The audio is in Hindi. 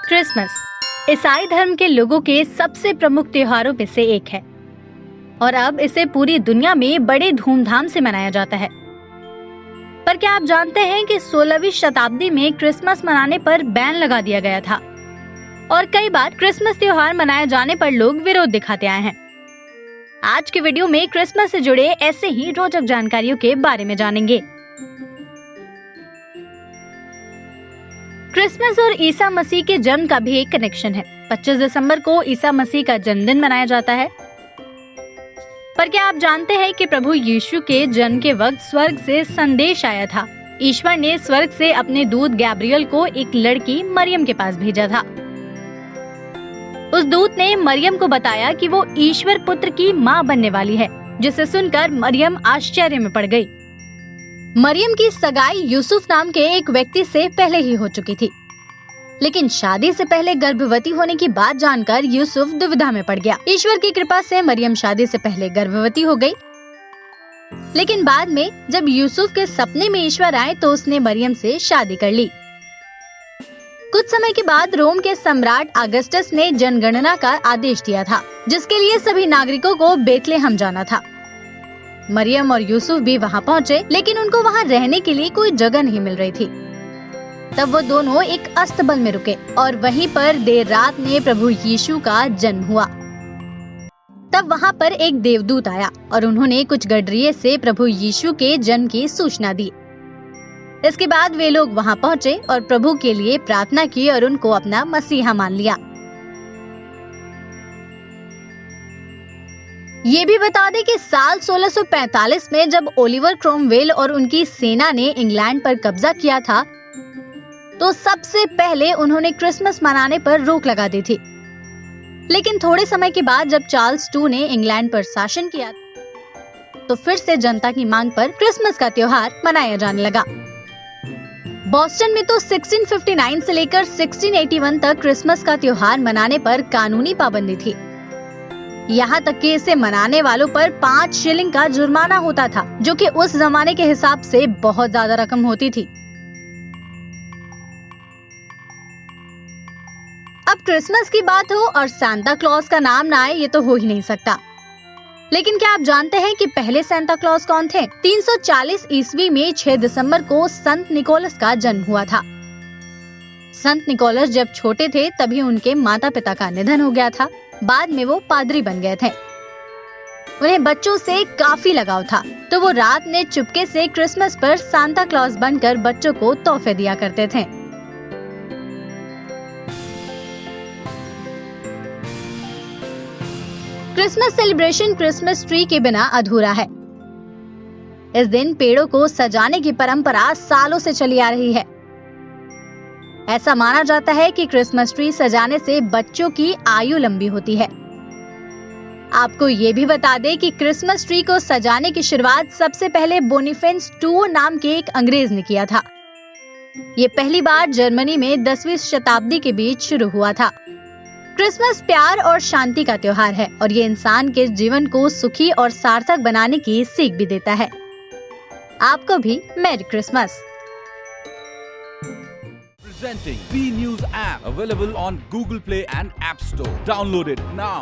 क्रिसमस ईसाई धर्म के लोगों के सबसे प्रमुख त्योहारों में से एक है और अब इसे पूरी दुनिया में बड़े धूमधाम से मनाया जाता है। पर क्या आप जानते हैं कि 16वीं शताब्दी में क्रिसमस मनाने पर बैन लगा दिया गया था और कई बार क्रिसमस त्योहार मनाए जाने पर लोग विरोध दिखाते आए हैं। आज के वीडियो में क्रिसमस से जुड़े ऐसे ही रोचक जानकारियों के बारे में जानेंगे। क्रिसमस और ईसा मसीह के जन्म का भी एक कनेक्शन है। 25 दिसंबर को ईसा मसीह का जन्मदिन मनाया जाता है। पर क्या आप जानते हैं कि प्रभु यीशु के जन्म के वक्त स्वर्ग से संदेश आया था। ईश्वर ने स्वर्ग से अपने दूत गैब्रियल को एक लड़की मरियम के पास भेजा था। उस दूत ने मरियम को बताया कि वो ईश्वर पुत्र की माँ बनने वाली है, जिसे सुनकर मरियम आश्चर्य में पड़ गई। मरियम की सगाई यूसुफ नाम के एक व्यक्ति से पहले ही हो चुकी थी, लेकिन शादी से पहले गर्भवती होने की बात जानकर यूसुफ दुविधा में पड़ गया। ईश्वर की कृपा से मरियम शादी से पहले गर्भवती हो गई, लेकिन बाद में जब यूसुफ के सपने में ईश्वर आए तो उसने मरियम से शादी कर ली। कुछ समय के बाद रोम के सम्राट अगस्टस ने जनगणना का आदेश दिया था, जिसके लिए सभी नागरिकों को बेथलेहम जाना था। मरियम और यूसुफ भी वहाँ पहुँचे, लेकिन उनको वहाँ रहने के लिए कोई जगह नहीं मिल रही थी। तब वो दोनों एक अस्तबल में रुके और वहीं पर देर रात में प्रभु यीशु का जन्म हुआ। तब वहाँ पर एक देवदूत आया और उन्होंने कुछ गडरिये से प्रभु यीशु के जन्म की सूचना दी। इसके बाद वे लोग वहाँ पहुँचे और प्रभु के लिए प्रार्थना की और उनको अपना मसीहा मान लिया। ये भी बता दें कि साल 1645 में जब ओलिवर क्रोमवेल और उनकी सेना ने इंग्लैंड पर कब्जा किया था, तो सबसे पहले उन्होंने क्रिसमस मनाने पर रोक लगा दी थी। लेकिन थोड़े समय के बाद जब चार्ल्स II ने इंग्लैंड पर शासन किया, तो फिर से जनता की मांग पर क्रिसमस का त्योहार मनाया जाने लगा। बॉस्टन में तो 1659 से लेकर 1681 तक क्रिसमस का त्योहार मनाने पर कानूनी पाबंदी थी। यहाँ तक कि इसे मनाने वालों पर 5 शिलिंग का जुर्माना होता था, जो कि उस जमाने के हिसाब से बहुत ज्यादा रकम होती थी। अब क्रिसमस की बात हो और सांता क्लॉज का नाम ना आए, ये तो हो ही नहीं सकता। लेकिन क्या आप जानते हैं कि पहले सांता क्लॉज कौन थे? 340 ईस्वी में 6 दिसंबर को संत निकोलस का जन्म हुआ था। संत निकोलस जब छोटे थे तभी उनके माता पिता का निधन हो गया था। बाद में वो पादरी बन गए थे। उन्हें बच्चों से काफी लगाव था, तो वो रात में चुपके से क्रिसमस पर सांता क्लॉज बनकर बच्चों को तोहफे दिया करते थे। क्रिसमस सेलिब्रेशन क्रिसमस ट्री के बिना अधूरा है। इस दिन पेड़ों को सजाने की परंपरा सालों से चली आ रही है। ऐसा माना जाता है कि क्रिसमस ट्री सजाने से बच्चों की आयु लंबी होती है। आपको ये भी बता दें कि क्रिसमस ट्री को सजाने की शुरुआत सबसे पहले बोनीफेंस II नाम के एक अंग्रेज ने किया था। ये पहली बार जर्मनी में 10वीं शताब्दी के बीच शुरू हुआ था। क्रिसमस प्यार और शांति का त्योहार है और ये इंसान के जीवन को सुखी और सार्थक बनाने की सीख भी देता है। आपको भी merry Christmas. Presenting B News app, available on Google Play and App Store. Download it now.